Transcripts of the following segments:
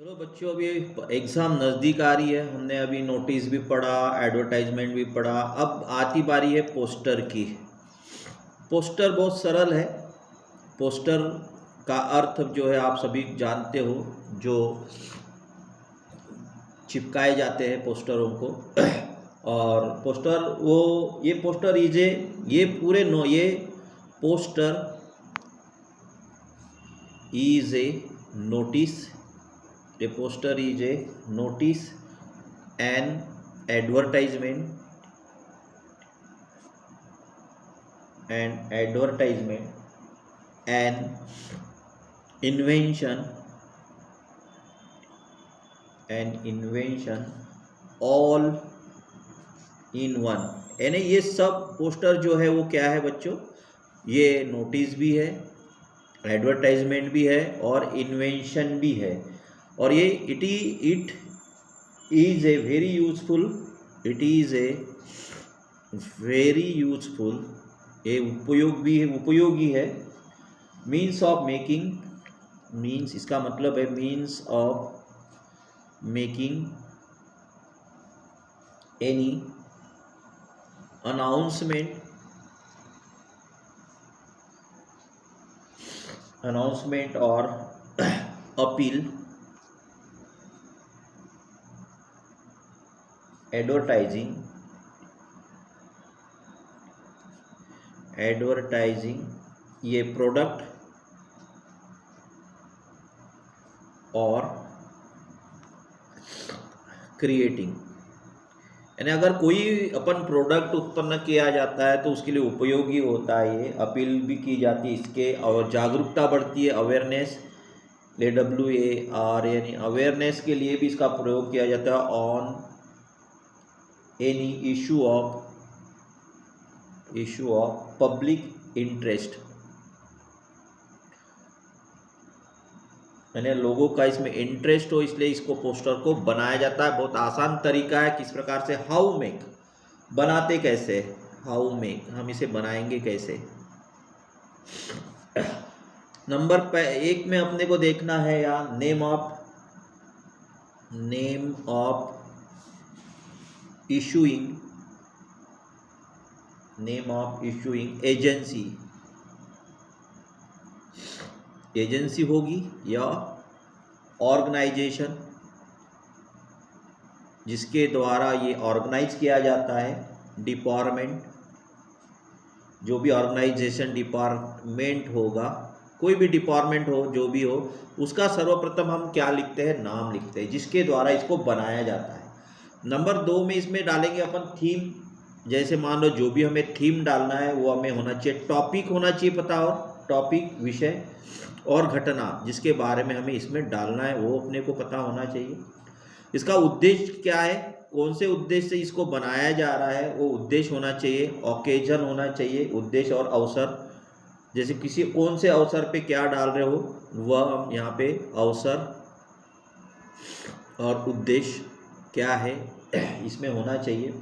चलो बच्चों, अभी एग्ज़ाम नज़दीक आ रही है। हमने अभी नोटिस भी पढ़ा, एडवर्टाइजमेंट भी पढ़ा। अब आती बारी है पोस्टर की। पोस्टर बहुत सरल है। पोस्टर का अर्थ जो है आप सभी जानते हो, जो चिपकाए जाते हैं पोस्टरों को। और पोस्टर वो ये पोस्टर इजे ये पूरे नो ये poster is a notice A poster is a notice, an advertisement, an invention, all in one। यानी ये सब पोस्टर जो है वो क्या है बच्चों, ये नोटिस भी है, एडवर्टाइजमेंट भी है और इन्वेंशन भी है। और ये it is a very useful, ये उपयोगी है। मीन्स ऑफ मेकिंग, मीन्स इसका मतलब है means of making any announcement और अपील, एडवर्टाइजिंग ये प्रोडक्ट और क्रिएटिंग। यानी अगर कोई अपन प्रोडक्ट उत्पन्न किया जाता है तो उसके लिए उपयोगी होता है। ये अपील भी की जाती है इसके, और जागरूकता बढ़ती है, अवेयरनेस, AWAR यानी अवेयरनेस के लिए भी इसका प्रयोग किया जाता है। On any issue of public interest, यानी लोगों का इसमें इंटरेस्ट हो, इसलिए इसको पोस्टर को बनाया जाता है। बहुत आसान तरीका है किस प्रकार से, हाउ मेक, बनाते कैसे, हाउ मेक, हम इसे बनाएंगे कैसे। नंबर 1 में अपने को देखना है या नेम ऑफ इशूइंग एजेंसी होगी या ऑर्गेनाइजेशन जिसके द्वारा ये ऑर्गेनाइज किया जाता है। डिपार्टमेंट, जो भी ऑर्गेनाइजेशन डिपार्टमेंट होगा, कोई भी डिपार्टमेंट हो, जो भी हो, उसका सर्वप्रथम हम क्या लिखते हैं, नाम लिखते हैं जिसके द्वारा इसको बनाया जाता है। नंबर 2 में इसमें डालेंगे अपन थीम। जैसे मान लो जो भी हमें थीम डालना है वो हमें होना चाहिए, टॉपिक होना चाहिए पता, और टॉपिक विषय और घटना जिसके बारे में हमें इसमें डालना है वो अपने को पता होना चाहिए। इसका उद्देश्य क्या है, कौन से उद्देश्य से इसको बनाया जा रहा है वो उद्देश्य होना चाहिए। ओकेजन होना चाहिए, उद्देश्य और अवसर, जैसे किसी कौन से अवसर पे क्या डाल रहे हो वह हम यहाँ पे अवसर और उद्देश्य क्या है इसमें होना चाहिए।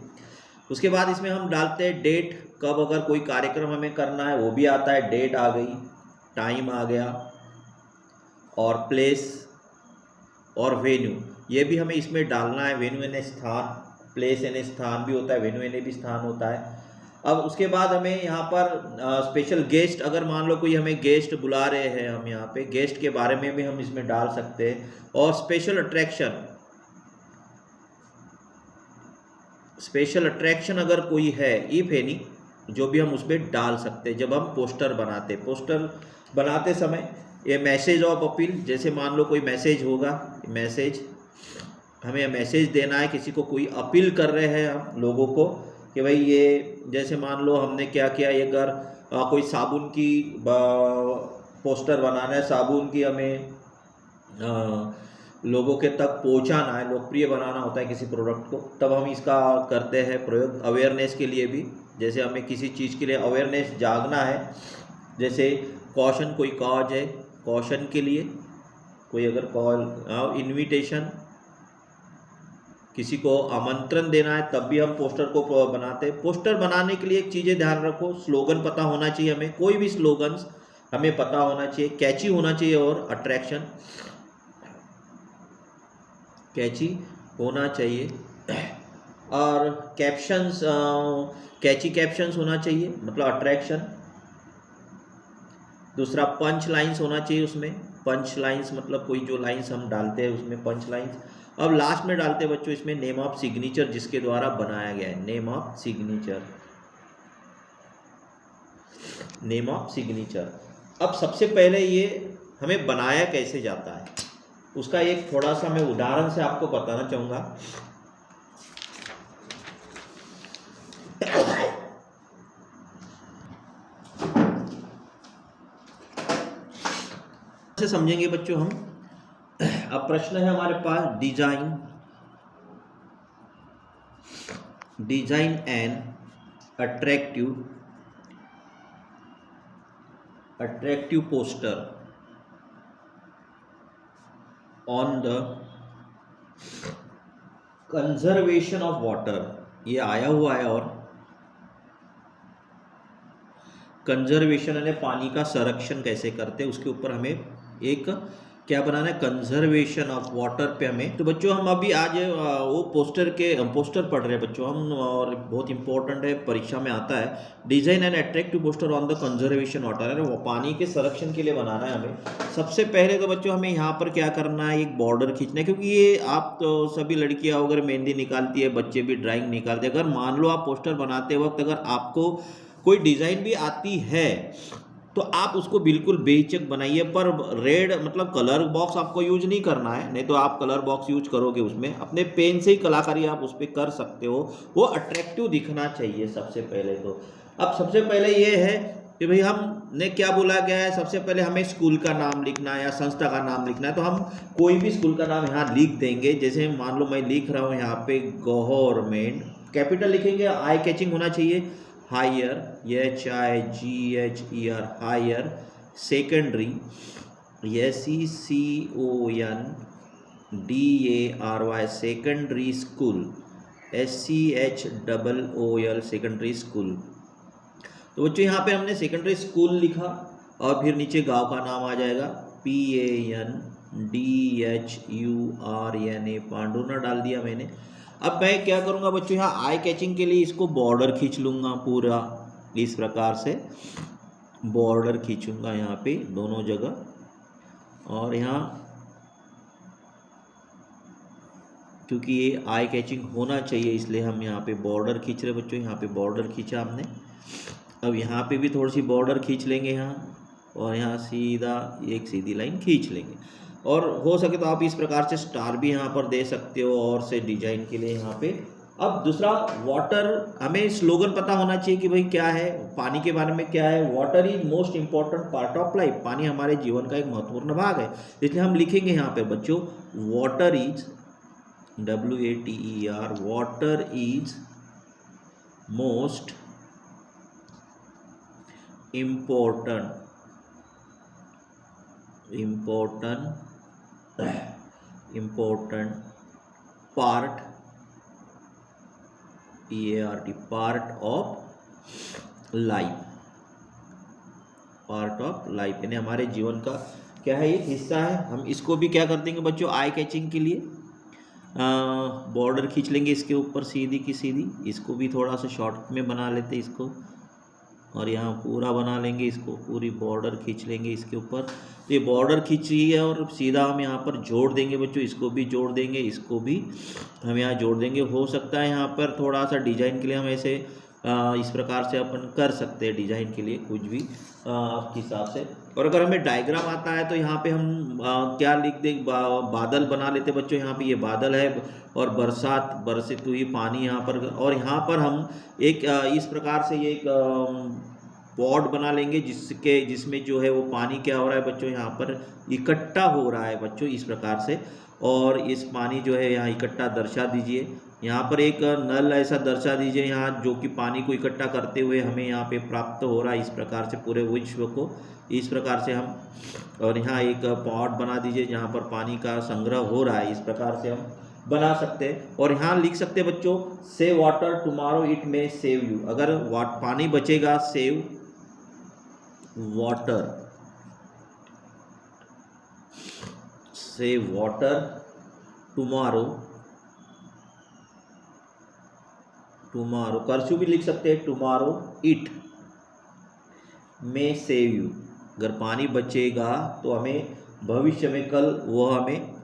उसके बाद इसमें हम डालते हैं डेट, कब अगर कोई कार्यक्रम हमें करना है वो भी आता है, डेट आ गई, टाइम आ गया, और प्लेस और वेन्यू ये भी हमें इसमें डालना है। वेन्यू यानी स्थान, प्लेस यानी स्थान भी होता है, वेन्यू यानी भी स्थान होता है। अब उसके बाद हमें यहाँ पर स्पेशल गेस्ट, अगर मान लो कोई हमें गेस्ट बुला रहे हैं, हम यहाँ पे गेस्ट के बारे में भी हम इसमें डाल सकते हैं। और स्पेशल अट्रैक्शन अगर कोई है, इफ एनी, जो भी हम उसमें डाल सकते हैं जब हम पोस्टर बनाते समय। ये मैसेज ऑफ अपील, जैसे मान लो कोई मैसेज होगा, हमें मैसेज देना है, किसी को कोई अपील कर रहे हैं हम लोगों को कि भाई ये, जैसे मान लो हमने क्या किया, ये अगर कोई साबुन की पोस्टर बनाना है, साबुन की हमें लोगों के तक पहुंचाना है, लोकप्रिय बनाना होता है किसी प्रोडक्ट को, तब हम इसका करते हैं प्रयोग। अवेयरनेस के लिए भी, जैसे हमें किसी चीज़ के लिए अवेयरनेस जागना है, जैसे कॉशन, कोई कॉज है, कॉशन के लिए कोई अगर कॉल, इनविटेशन, किसी को आमंत्रण देना है, तब भी हम पोस्टर को बनाते हैं। पोस्टर बनाने के लिए एक चीज़ें ध्यान रखो, स्लोगन पता होना चाहिए हमें, कोई भी स्लोगन हमें पता होना चाहिए, कैची होना चाहिए और अट्रैक्शन कैची होना चाहिए। और कैप्शंस, कैची कैप्शंस होना चाहिए, मतलब अट्रैक्शन। दूसरा पंच लाइंस होना चाहिए उसमें, पंच लाइंस मतलब कोई जो लाइंस हम डालते हैं उसमें पंच लाइंस। अब लास्ट में डालते हैं बच्चों इसमें नेम ऑफ सिग्नेचर, जिसके द्वारा बनाया गया है, name of signature, name of signature. अब सबसे पहले ये हमें बनाया कैसे जाता है उसका एक थोड़ा सा मैं उदाहरण से आपको बताना चाहूँगा। से समझेंगे बच्चों हम। अब प्रश्न है हमारे पास, design an attractive poster on the conservation of water. ये आया हुआ है, और कंजर्वेशन यानी पानी का संरक्षण कैसे करते हैं उसके ऊपर हमें एक क्या बनाना है, कंजर्वेशन ऑफ वाटर पे हमें। तो बच्चों हम अभी आज वो पोस्टर पढ़ रहे हैं बच्चों हम, और बहुत इंपॉर्टेंट है, परीक्षा में आता है। Design and attractive poster on the conservation water है, वो पानी के संरक्षण के लिए बनाना है हमें। सबसे पहले तो बच्चों हमें यहाँ पर क्या करना है, एक बॉर्डर खींचना है, क्योंकि ये आप तो सभी लड़कियाँ अगर मेहंदी निकालती है, बच्चे भी ड्राइंग निकालते हैं, अगर मान लो आप पोस्टर बनाते वक्त अगर आपको कोई डिज़ाइन भी आती है तो आप उसको बिल्कुल बेहिचक बनाइए, पर रेड मतलब कलर बॉक्स आपको यूज नहीं करना है, नहीं तो आप कलर बॉक्स यूज करोगे उसमें अपने पेन से ही कलाकारी आप उस पर कर सकते हो। वो अट्रैक्टिव दिखना चाहिए सबसे पहले तो। अब सबसे पहले ये है कि भाई हमने क्या बोला गया है, सबसे पहले हमें स्कूल का नाम लिखना है या संस्था का नाम लिखना है, तो हम कोई भी स्कूल का नाम यहाँ लिख देंगे। जैसे मान लो मैं लिख रहा हूँ यहाँ पे गवर्नमेंट, कैपिटल लिखेंगे, आई कैचिंग होना चाहिए, higher, HIGHER, higher, secondary, SECONDARY, secondary school, SCHOOL, secondary school. तो बच्चों यहाँ पे हमने सेकेंडरी स्कूल लिखा, और फिर नीचे गांव का नाम आ जाएगा, PANDHURNA, पांडुना डाल दिया मैंने। अब मैं क्या करूँगा बच्चों, यहाँ आई कैचिंग के लिए इसको बॉर्डर खींच लूँगा पूरा, इस प्रकार से बॉर्डर खींचूंगा यहाँ पे दोनों जगह। और यहाँ क्योंकि ये आई कैचिंग होना चाहिए इसलिए हम यहाँ पे बॉर्डर खींच रहे बच्चों, यहाँ पे बॉर्डर खींचा हमने। अब यहाँ पे भी थोड़ी सी बॉर्डर खींच लेंगे यहाँ, और यहाँ सीधा एक सीधी लाइन खींच लेंगे। और हो सके तो आप इस प्रकार से स्टार भी यहाँ पर दे सकते हो, और से डिजाइन के लिए यहाँ पे। अब दूसरा, वाटर, हमें स्लोगन पता होना चाहिए कि भाई क्या है, पानी के बारे में क्या है। Water is most important part of life, पानी हमारे जीवन का एक महत्वपूर्ण भाग है, इसलिए हम लिखेंगे यहाँ पे बच्चों, water is, WATER, water is most important part, part of life, यानी हमारे जीवन का क्या है, ये हिस्सा है। हम इसको भी क्या कर देंगे बच्चों, आई कैचिंग के लिए बॉर्डर खींच लेंगे इसके ऊपर सीधी की सीधी। इसको भी थोड़ा सा शॉर्ट में बना लेते इसको, और यहाँ पूरा बना लेंगे इसको, पूरी बॉर्डर खींच लेंगे इसके ऊपर। तो ये बॉर्डर खींची है, और सीधा हम यहाँ पर जोड़ देंगे बच्चों, इसको भी जोड़ देंगे, इसको भी हम यहाँ जोड़ देंगे। हो सकता है यहाँ पर थोड़ा सा डिजाइन के लिए हम ऐसे इस प्रकार से अपन कर सकते हैं, डिजाइन के लिए कुछ भी आपके हिसाब से। और अगर हमें डायग्राम आता है तो यहाँ पे हम क्या लिख दें, बादल बना लेते बच्चों। यहाँ पे ये बादल है, और बरसित हुई पानी यहाँ पर, और यहाँ पर हम एक इस प्रकार से ये एक पॉट बना लेंगे, जिसमें जो है वो पानी क्या हो रहा है बच्चों, यहाँ पर इकट्ठा हो रहा है बच्चों, इस प्रकार से। और इस पानी जो है यहाँ इकट्ठा दर्शा दीजिए, यहाँ पर एक नल ऐसा दर्शा दीजिए यहाँ, जो कि पानी को इकट्ठा करते हुए हमें यहाँ पे प्राप्त हो रहा है, इस प्रकार से पूरे विश्व को, इस प्रकार से हम। और यहाँ एक पॉट बना दीजिए जहाँ पर पानी का संग्रह हो रहा है, इस प्रकार से हम बना सकते हैं। और यहाँ लिख सकते हैं बच्चों, save water tomorrow it may save you, अगर पानी बचेगा, सेव वाटर टुमारो, टुमारो कर्सयू भी लिख सकते हैं, tomorrow it may save you. अगर पानी बचेगा तो हमें भविष्य में कल वो हमें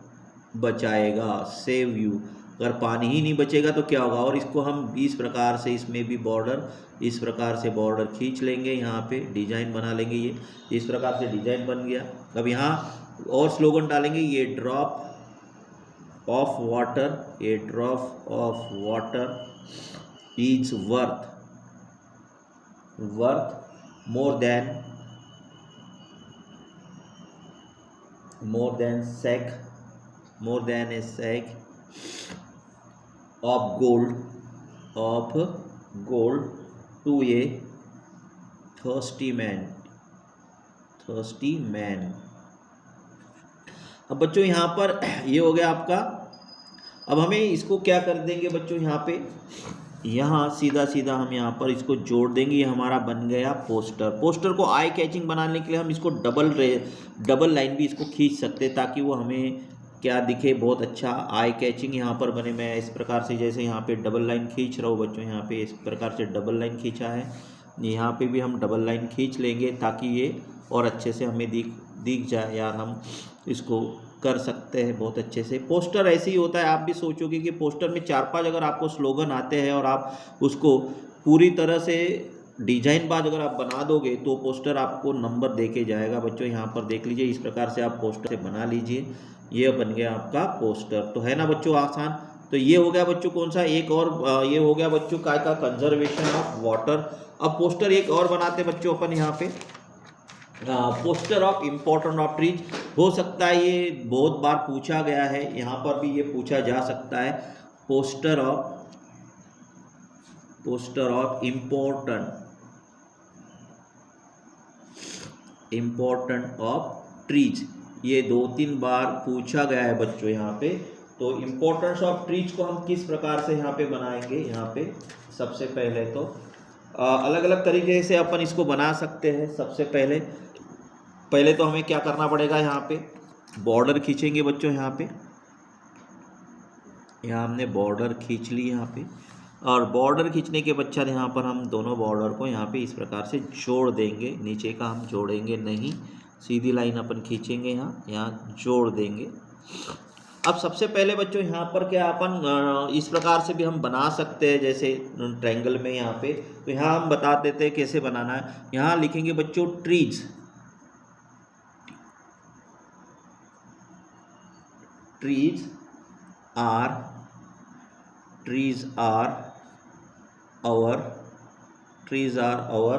बचाएगा, सेव यू। अगर पानी ही नहीं बचेगा तो क्या होगा। और इसको हम इस प्रकार से, इसमें भी बॉर्डर इस प्रकार से बॉर्डर खींच लेंगे, यहाँ पे डिजाइन बना लेंगे। ये इस प्रकार से डिजाइन बन गया। अब यहाँ और स्लोगन डालेंगे, ये ड्रॉप ऑफ वाटर, ये drop of water is worth more than A sack of gold to a thirsty man। अब बच्चों यहाँ पर ये हो गया आपका। अब हमें इसको क्या कर देंगे बच्चों, यहाँ पे यहाँ सीधा हम यहाँ पर इसको जोड़ देंगे। ये हमारा बन गया पोस्टर। पोस्टर को आई कैचिंग बनाने के लिए हम इसको डबल लाइन भी इसको खींच सकते हैं, ताकि वो हमें क्या दिखे, बहुत अच्छा आई कैचिंग यहाँ पर बने। मैं इस प्रकार से जैसे यहाँ पे डबल लाइन खींच रहा हूँ बच्चों, यहाँ पे इस प्रकार से डबल लाइन खींचा है, यहाँ पे भी हम डबल लाइन खींच लेंगे ताकि ये और अच्छे से हमें दिख जाए। यार हम इसको कर सकते हैं बहुत अच्छे से। पोस्टर ऐसे ही होता है, आप भी सोचोगे कि पोस्टर में 4-5 अगर आपको स्लोगन आते हैं और आप उसको पूरी तरह से डिजाइन बाद अगर आप बना दोगे तो पोस्टर आपको नंबर दे के जाएगा। बच्चों यहाँ पर देख लीजिए, इस प्रकार से आप पोस्टर से बना लीजिए। ये बन गया आपका पोस्टर। तो है ना बच्चों आसान। तो ये हो गया बच्चों कौन सा, एक और ये हो गया बच्चों का कंजर्वेशन ऑफ वाटर। अब पोस्टर एक और बनाते बच्चों अपन यहाँ पे, poster of important of trees. हो सकता है ये बहुत बार पूछा गया है, यहाँ पर भी ये पूछा जा सकता है। Poster of important of trees, ये 2-3 बार पूछा गया है बच्चों यहाँ पे। तो इम्पोर्टेंस ऑफ ट्रीज को हम किस प्रकार से यहाँ पे बनाएंगे, यहाँ पे सबसे पहले तो अलग अलग तरीके से अपन इसको बना सकते हैं। सबसे पहले तो हमें क्या करना पड़ेगा, यहाँ पे बॉर्डर खींचेंगे बच्चों। यहाँ हमने बॉर्डर खींच ली यहाँ पे, और बॉर्डर खींचने के पश्चात यहाँ पर हम दोनों बॉर्डर को यहाँ पे इस प्रकार से जोड़ देंगे। नीचे का हम जोड़ेंगे नहीं, सीधी लाइन अपन खींचेंगे, यहाँ जोड़ देंगे। अब सबसे पहले बच्चों यहाँ पर क्या अपन इस प्रकार से भी हम बना सकते हैं, जैसे ट्रायंगल में यहाँ पे। तो यहाँ हम बता देते हैं कैसे बनाना है। यहाँ लिखेंगे बच्चों trees are our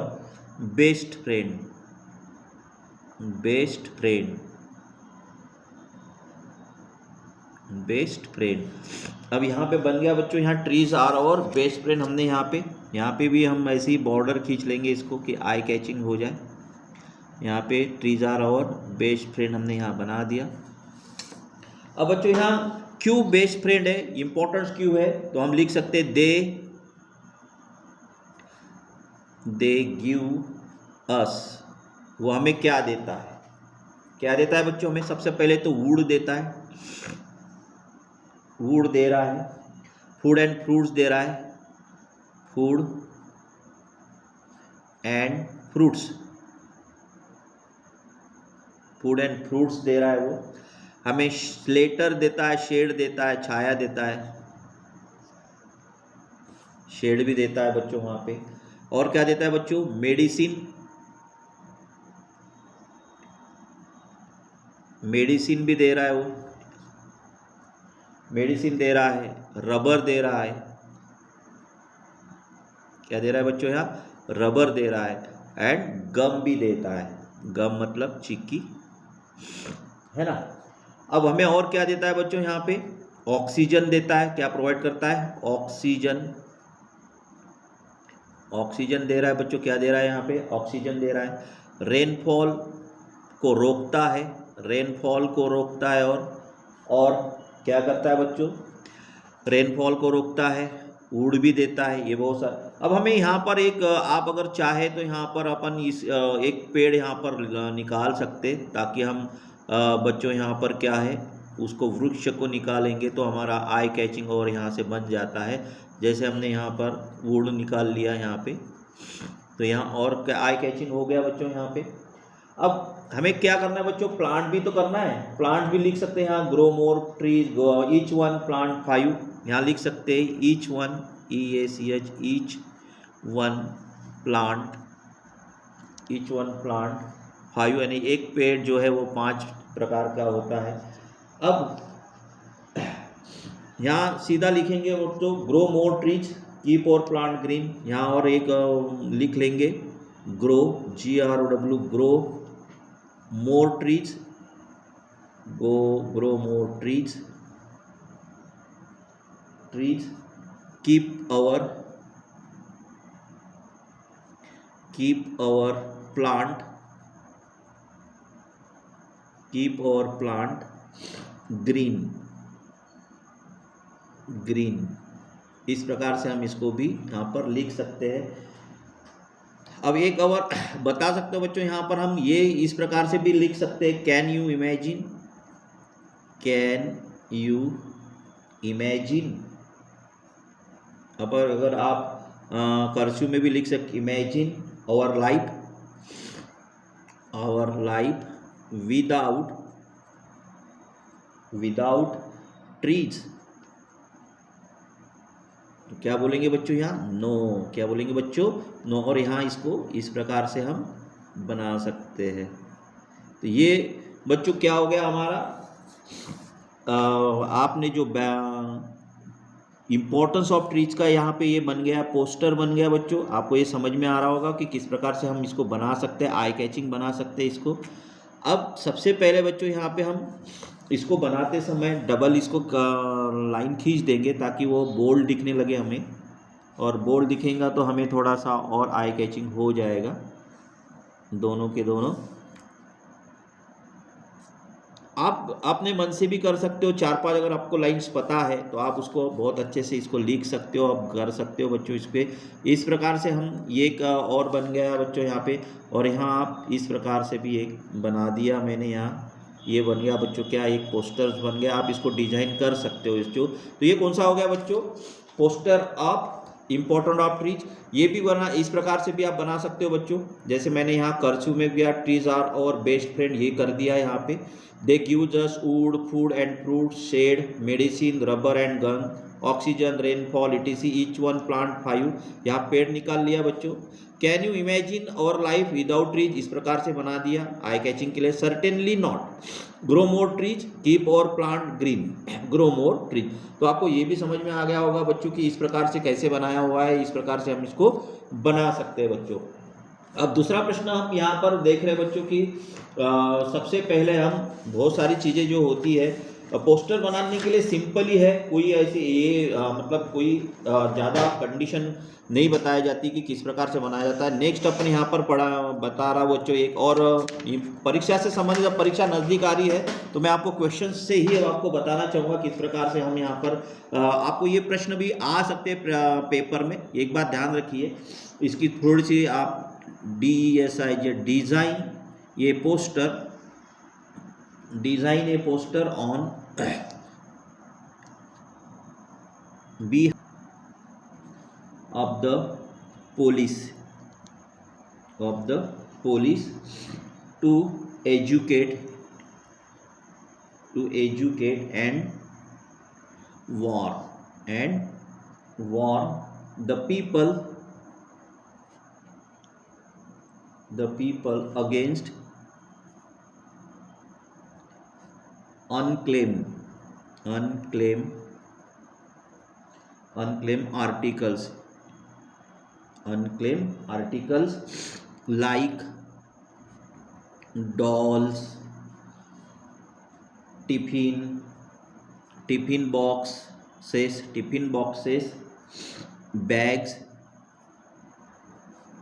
best friend. अब यहाँ पे बन गया बच्चों, यहाँ trees are our best friend. हमने यहाँ पे भी हम ऐसे ही बॉर्डर खींच लेंगे इसको कि आई कैचिंग हो जाए। यहाँ पे trees are our best friend हमने यहाँ बना दिया। अब बच्चों यहाँ क्यों बेस्ट फ्रेंड है, इंपॉर्टेंस क्यों है, तो हम लिख सकते हैं दे गिव अस। वो हमें क्या देता है बच्चों, हमें सबसे पहले तो वुड देता है, वुड दे रहा है। फूड एंड फ्रूट्स दे रहा है, फूड एंड फ्रूट्स दे रहा है वो। हमें स्लेटर देता है, शेड देता है, छाया देता है, शेड भी देता है बच्चों वहां पे। और क्या देता है बच्चों, मेडिसिन भी दे रहा है वो, मेडिसिन दे रहा है, रबर दे रहा है। क्या दे रहा है बच्चों, यहाँ रबर दे रहा है, एंड गम भी देता है। गम मतलब चिक्की, है ना। अब हमें और क्या देता है बच्चों, यहाँ पे ऑक्सीजन देता है। क्या प्रोवाइड करता है, ऑक्सीजन दे रहा है बच्चों। क्या दे रहा है यहाँ पे, ऑक्सीजन दे रहा है। रेनफॉल को रोकता है, और क्या करता है बच्चों, रेनफॉल को रोकता है, वुड भी देता है। ये बहुत सारा। अब हमें यहाँ पर एक, आप अगर चाहे तो यहाँ पर अपन इस एक पेड़ यहाँ पर निकाल सकते, ताकि हम बच्चों यहाँ पर क्या है, उसको वृक्ष को निकालेंगे तो हमारा आई कैचिंग और यहाँ से बन जाता है। जैसे हमने यहाँ पर वुड निकाल लिया यहाँ पे, तो यहाँ और आई कैचिंग हो गया बच्चों यहाँ पे। अब हमें क्या करना है बच्चों, प्लांट भी तो करना है, प्लांट भी लिख सकते हैं यहाँ, grow more trees, each one plant 5, यहाँ लिख सकते हैं each one, EACH, each one plant, each one plant 5, यानी एक पेड़ जो है वो 5 प्रकार का होता है। अब यहाँ सीधा लिखेंगे तो grow more trees, keep our plant green, यहाँ और एक लिख लेंगे grow, GROW, grow more trees, grow more trees, keep our plant green, इस प्रकार से हम इसको भी यहाँ पर लिख सकते हैं। अब एक और बता सकते हो बच्चों, यहाँ पर हम ये इस प्रकार से भी लिख सकते हैं, कैन यू इमेजिन। अब अगर आप कर्सिव में भी लिख सकते, imagine our life without trees, तो क्या बोलेंगे बच्चों यहाँ, नो, क्या बोलेंगे बच्चों, नो। और यहाँ इसको इस प्रकार से हम बना सकते हैं। तो ये बच्चों क्या हो गया हमारा, आपने जो इम्पोर्टेंस ऑफ ट्रीज का यहाँ पे ये बन गया, पोस्टर बन गया बच्चों। आपको ये समझ में आ रहा होगा कि किस प्रकार से हम इसको बना सकते हैं, आई कैचिंग बना सकते हैं इसको। अब सबसे पहले बच्चों यहाँ पे हम इसको बनाते समय डबल इसको लाइन खींच देंगे ताकि वो बोल्ड दिखने लगे हमें, और बोल्ड दिखेगा तो हमें थोड़ा सा और आई कैचिंग हो जाएगा दोनों के दोनों। आप अपने मन से भी कर सकते हो, 4-5 अगर आपको लाइंस पता है तो आप उसको बहुत अच्छे से इसको लिख सकते हो, आप कर सकते हो बच्चों। इस पे इस प्रकार से हम ये का और बन गया बच्चों यहाँ पे, और यहाँ आप इस प्रकार से भी एक बना दिया मैंने, यहाँ ये बन गया बच्चों क्या, एक पोस्टर बन गया। आप इसको डिजाइन कर सकते हो इसको। तो ये कौन सा हो गया बच्चों, poster of important of trees. ये भी बना, इस प्रकार से भी आप बना सकते हो बच्चों। जैसे मैंने यहाँ कर्सिव में भी trees are our best friend ये कर दिया है यहाँ पे। They gives us wood, food and fruit, shade, medicine, rubber and gum, oxygen, rainfall, etc, each one plant 5, यहाँ पेड़ निकाल लिया बच्चों। Can you imagine our life without trees, इस प्रकार से बना दिया आई कैचिंग के लिए। Certainly not, grow more trees, keep our plant green, grow more trees. तो आपको ये भी समझ में आ गया होगा बच्चों कि इस प्रकार से कैसे बनाया हुआ है, इस प्रकार से हम इसको बना सकते हैं बच्चों। अब दूसरा प्रश्न हम यहाँ पर देख रहे हैं बच्चों की सबसे पहले हम बहुत सारी चीज़ें जो होती है पोस्टर बनाने के लिए सिंपल ही है, कोई ऐसी ये मतलब कोई ज़्यादा कंडीशन नहीं बताई जाती कि किस प्रकार से बनाया जाता है। नेक्स्ट अपन यहाँ पर बता रहा बच्चों एक और परीक्षा से संबंधित, परीक्षा नज़दीक आ रही है तो मैं आपको क्वेश्चन से ही आपको बताना चाहूँगा किस प्रकार से हम यहाँ पर आपको ये प्रश्न भी आ सकते हैं पेपर में। एक बात ध्यान रखिए, इसकी थोड़ी सी आप DESI डिज़ाइन ये poster, design a poster on be of the police to educate and warn the people against unclaimed articles like dolls, tiffin boxes, bags,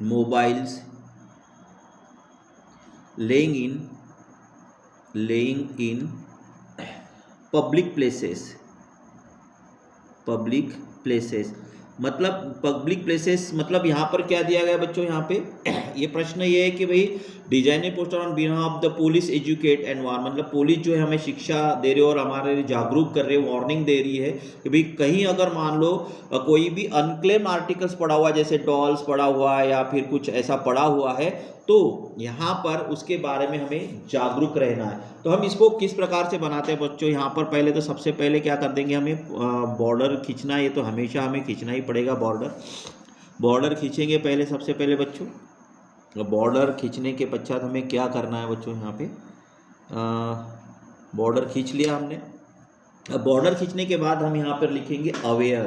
mobiles, laying in public places। मतलब पब्लिक प्लेसेस मतलब यहाँ पर क्या दिया गया बच्चों, यहाँ पे ये प्रश्न ये है कि भाई design poster on behalf of the police educate and warn, मतलब पुलिस जो है हमें शिक्षा दे रही है और हमारे जागरूक कर रही है, वार्निंग दे रही है कि भाई कहीं अगर मान लो कोई भी अनक्लेम आर्टिकल्स पड़ा हुआ है, जैसे डॉल्स पड़ा हुआ है या फिर कुछ ऐसा पड़ा हुआ है, तो यहाँ पर उसके बारे में हमें जागरूक रहना है। तो हम इसको किस प्रकार से बनाते हैं बच्चों, यहाँ पर पहले तो सबसे पहले क्या कर देंगे, हमें बॉर्डर खींचना है, ये तो हमेशा हमें खींचना ही पड़ेगा बॉर्डर खींचेंगे पहले, सबसे पहले बच्चों बॉर्डर खींचने के पश्चात हमें क्या करना है बच्चों, यहाँ पे बॉर्डर खींच लिया हमने। अब बॉर्डर खींचने के बाद हम यहाँ पर लिखेंगे अवेयर,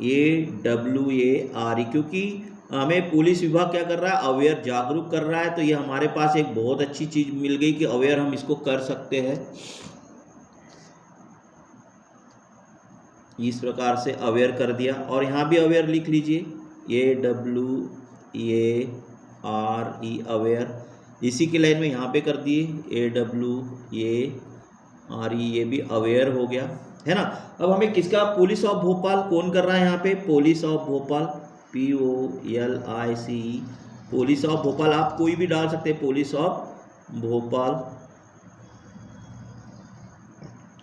AWARE, क्योंकि हमें पुलिस विभाग क्या कर रहा है, अवेयर जागरूक कर रहा है। तो ये हमारे पास एक बहुत अच्छी चीज मिल गई कि अवेयर हम इसको कर सकते हैं। इस प्रकार से अवेयर कर दिया और यहाँ भी अवेयर लिख लीजिए, AWARE अवेयर। इसी की लाइन में यहाँ पे कर दिए AWARE, ये भी अवेयर हो गया है ना। अब हमें किसका, पुलिस ऑफ भोपाल कौन कर रहा है यहाँ पे, police of Bhopal, POLICE, police of Bhopal. आप कोई भी डाल सकते हैं, police of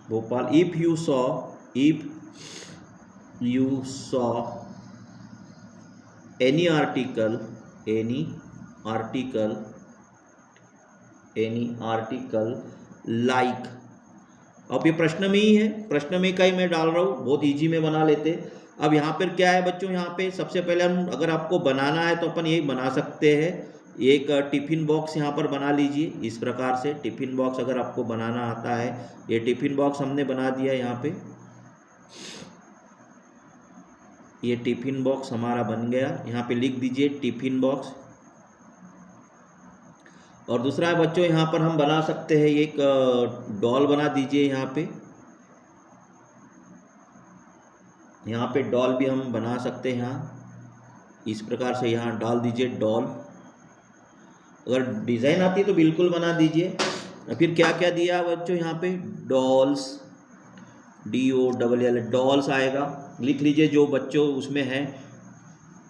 Bhopal. If you saw any article like, अब ये प्रश्न में ही है, प्रश्न में का ही मैं डाल रहा हूँ, बहुत इजी में बना लेते। अब यहाँ पर क्या है बच्चों, यहाँ पे सबसे पहले हम अगर आपको बनाना है तो अपन ये बना सकते हैं, एक टिफिन बॉक्स यहाँ पर बना लीजिए। इस प्रकार से टिफिन बॉक्स अगर आपको बनाना आता है, ये टिफिन बॉक्स हमने बना दिया यहाँ पे, ये टिफिन बॉक्स हमारा बन गया। यहाँ पे लिख दीजिए टिफिन बॉक्स। और दूसरा है बच्चों, यहाँ पर हम बना सकते हैं एक डॉल बना दीजिए। यहाँ पे डॉल भी हम बना सकते हैं। यहाँ इस प्रकार से यहाँ डाल दीजिए डॉल। अगर डिज़ाइन आती है तो बिल्कुल बना दीजिए। फिर क्या क्या दिया बच्चों, यहाँ पे डॉल्स, DOLL डॉल्स आएगा, लिख लीजिए जो बच्चों उसमें है।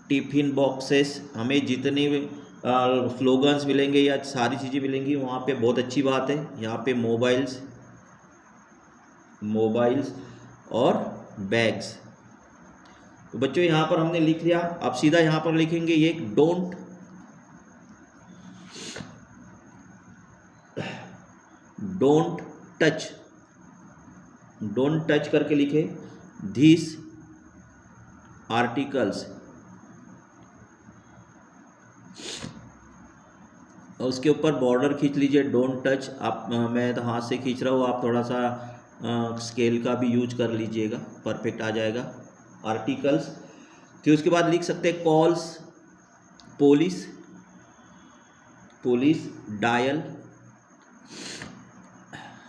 टिफिन बॉक्सेस, हमें जितने स्लोगन्स मिलेंगे या सारी चीज़ें मिलेंगी वहाँ पे बहुत अच्छी बात है। यहाँ पे मोबाइल्स और बैग्स, तो बच्चों यहाँ पर हमने लिख लिया। अब सीधा यहाँ पर लिखेंगे ये डोंट टच करके लिखे धीस आर्टिकल्स, और उसके ऊपर बॉर्डर खींच लीजिए डोंट टच। आप मैं तो हाथ से खींच रहा हूँ, आप थोड़ा सा स्केल का भी यूज कर लीजिएगा, परफेक्ट आ जाएगा। आर्टिकल्स, फिर उसके बाद लिख सकते हैं calls, police dial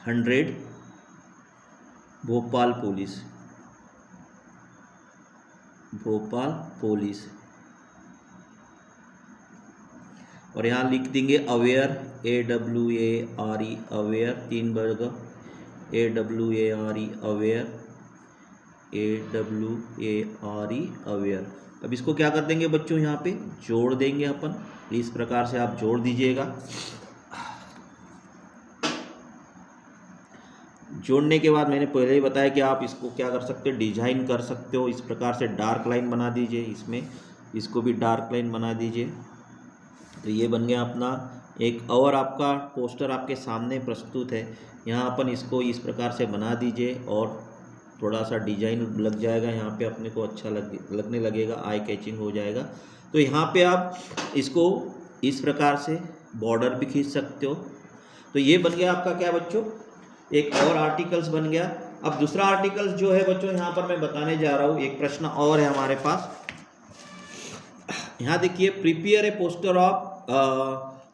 100 Bhopal police. और यहाँ लिख देंगे अवेयर, AWARE अवेयर, 3 वर्ग AWARE अवेयर। अब इसको क्या कर देंगे बच्चों, यहाँ पे जोड़ देंगे अपन। इस प्रकार से आप जोड़ दीजिएगा। जोड़ने के बाद मैंने पहले ही बताया कि आप इसको क्या कर सकते हो, डिजाइन कर सकते हो। इस प्रकार से डार्क लाइन बना दीजिए, इसमें इसको भी डार्क लाइन बना दीजिए। तो ये बन गया अपना एक, और आपका पोस्टर आपके सामने प्रस्तुत है। यहाँ अपन इसको इस प्रकार से बना दीजिए और थोड़ा सा डिजाइन लग जाएगा, यहाँ पे अपने को अच्छा लगने लगेगा, आई कैचिंग हो जाएगा। तो यहाँ पे आप इसको इस प्रकार से बॉर्डर भी खींच सकते हो। तो ये बन गया आपका क्या बच्चों, एक और आर्टिकल्स बन गया। अब दूसरा आर्टिकल्स जो है बच्चों यहाँ पर मैं बताने जा रहा हूँ, एक प्रश्न और है हमारे पास। यहाँ देखिए, prepare a poster of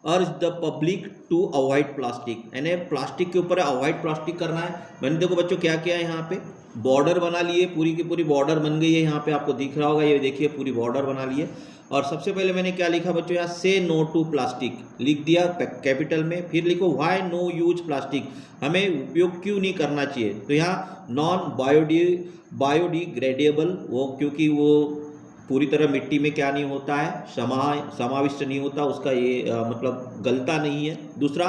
urge the public to avoid plastic, यानी प्लास्टिक के ऊपर अवॉइड प्लास्टिक करना है। मैंने देखो बच्चों क्या किया है, यहाँ पे बॉर्डर बना लिए, पूरी की पूरी बॉर्डर बन गई है। यहाँ पे आपको दिख रहा होगा, ये देखिए पूरी बॉर्डर बना ली है। और सबसे पहले मैंने क्या लिखा बच्चों, यहाँ से नो टू प्लास्टिक लिख दिया कैपिटल में। फिर लिखो व्हाई नो यूज प्लास्टिक, हमें उपयोग क्यों नहीं करना चाहिए। तो यहाँ नॉन बायोडिग्रेडेबल, वो क्योंकि वो पूरी तरह मिट्टी में क्या नहीं होता है, समाविष्ट नहीं होता, उसका ये मतलब गलता नहीं है। दूसरा,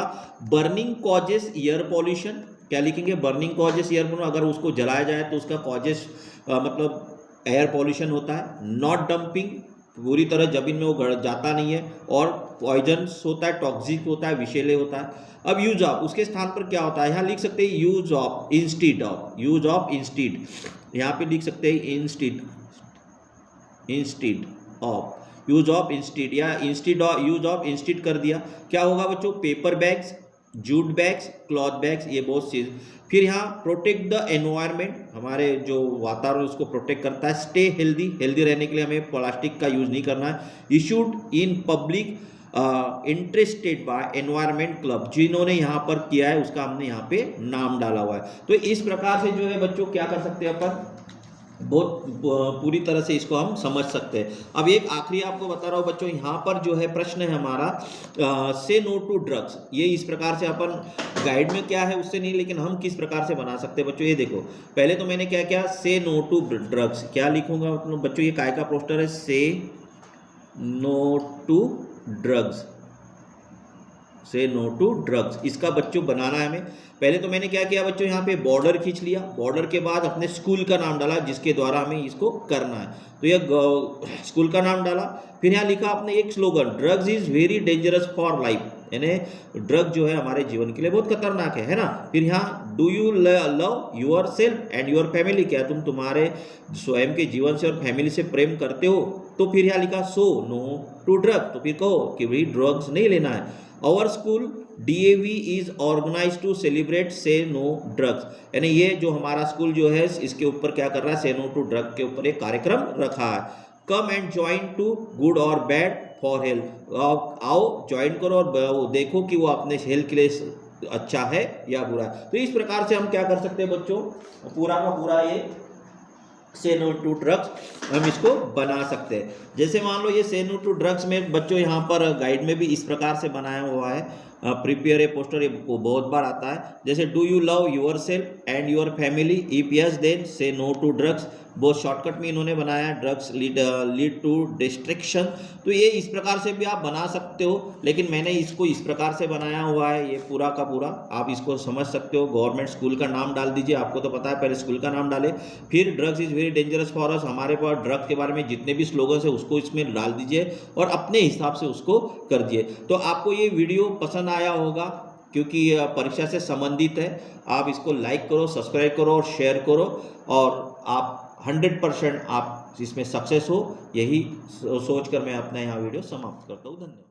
बर्निंग कॉजेस एयर पॉल्यूशन, क्या लिखेंगे, बर्निंग कॉजेस एयर पॉल्यूशन, अगर उसको जलाया जाए तो उसका कॉजेस मतलब एयर पॉल्यूशन होता है। नॉट डंपिंग, पूरी तरह जमीन में वो गड़ जाता नहीं है। और पॉइजन्स होता है, टॉक्सिक होता है, विषैले होता है। अब यूज ऑफ, उसके स्थान पर क्या होता है, यहाँ लिख सकते हैं use of, instead of, use of instead, यहाँ पे लिख सकते हैं instead, instead of, use of instead, या instead of, use of instead कर दिया। क्या होगा बच्चों, paper bags, jute bags, cloth bags, ये बहुत चीज। फिर यहाँ प्रोटेक्ट द एनवायरनमेंट, हमारे जो वातावरण उसको प्रोटेक्ट करता है। स्टे हेल्दी, हेल्दी रहने के लिए हमें प्लास्टिक का यूज नहीं करना है। Issued in public interested bye environment club, जिन्होंने यहाँ पर किया है उसका हमने यहाँ पे नाम डाला हुआ है। तो इस प्रकार से जो है बच्चों क्या कर सकते हैं अपन, बहुत पूरी तरह से इसको हम समझ सकते हैं। अब एक आखिरी आपको बता रहा हूँ बच्चों, यहाँ पर जो है प्रश्न है हमारा, से नो टू ड्रग्स, ये इस प्रकार से अपन गाइड में क्या है उससे नहीं, लेकिन हम किस प्रकार से बना सकते हैं बच्चों, ये देखो। पहले तो मैंने क्या किया, से नो टू ड्रग्स, क्या लिखूंगा बच्चों, ये काय का पोस्टर है, से नो टू ड्रग्स, से नो टू ड्रग्स, इसका बच्चों बनाना है हमें। पहले तो मैंने क्या किया बच्चों, यहाँ पे बॉर्डर खींच लिया, बॉर्डर के बाद अपने स्कूल का नाम डाला जिसके द्वारा हमें इसको करना है, तो यह स्कूल का नाम डाला। फिर यहाँ लिखा आपने एक slogan, drugs is very dangerous for life, यानी ड्रग जो है हमारे जीवन के लिए बहुत खतरनाक है ना। फिर यहाँ do you love yourself and your family, क्या तुम तुम्हारे स्वयं के जीवन से और फैमिली से प्रेम करते हो। तो फिर यहाँ लिखा सो नो टू ड्रग, तो फिर कहो कि भाई ड्रग्स नहीं लेना है। Our school DAV is organise to celebrate say no drugs, यानी ये जो हमारा स्कूल जो है इसके ऊपर क्या कर रहा है, से नो टू ड्रग के ऊपर एक कार्यक्रम रखा है। Come and join to good और बैड फॉर हेल्थ, आओ ज्वाइन करो और देखो कि वो अपने हेल्थ के लिए अच्छा है या बुरा है। तो इस प्रकार से हम क्या कर सकते हैं बच्चों, पूरा का पूरा ये से नो टू ड्रग्स हम इसको बना सकते हैं। जैसे मान लो ये से नो टू ड्रग्स में बच्चों यहाँ पर गाइड में भी इस प्रकार से बनाया हुआ है, प्रिपेयर ए पोस्टर, ये बहुत बार आता है। जैसे do you love yourself and your family, if yes then say no to drugs, बहुत शॉर्टकट में इन्होंने बनाया, ड्रग्स लीड टू डिस्ट्रैक्शन। तो ये इस प्रकार से भी आप बना सकते हो, लेकिन मैंने इसको इस प्रकार से बनाया हुआ है, ये पूरा का पूरा आप इसको समझ सकते हो। गवर्नमेंट स्कूल का नाम डाल दीजिए, आपको तो पता है, पहले स्कूल का नाम डाले, फिर drugs is very dangerous for us, हमारे पास ड्रग के बारे में जितने भी स्लोगन्स है उसको इसमें डाल दीजिए और अपने हिसाब से उसको कर दिए। तो आपको ये वीडियो पसंद आया होगा, क्योंकि परीक्षा से संबंधित है। आप इसको लाइक करो, सब्सक्राइब करो और शेयर करो, और आप 100% आप इसमें सक्सेस हो, यही सोचकर मैं अपना यहाँ वीडियो समाप्त करता हूँ। धन्यवाद।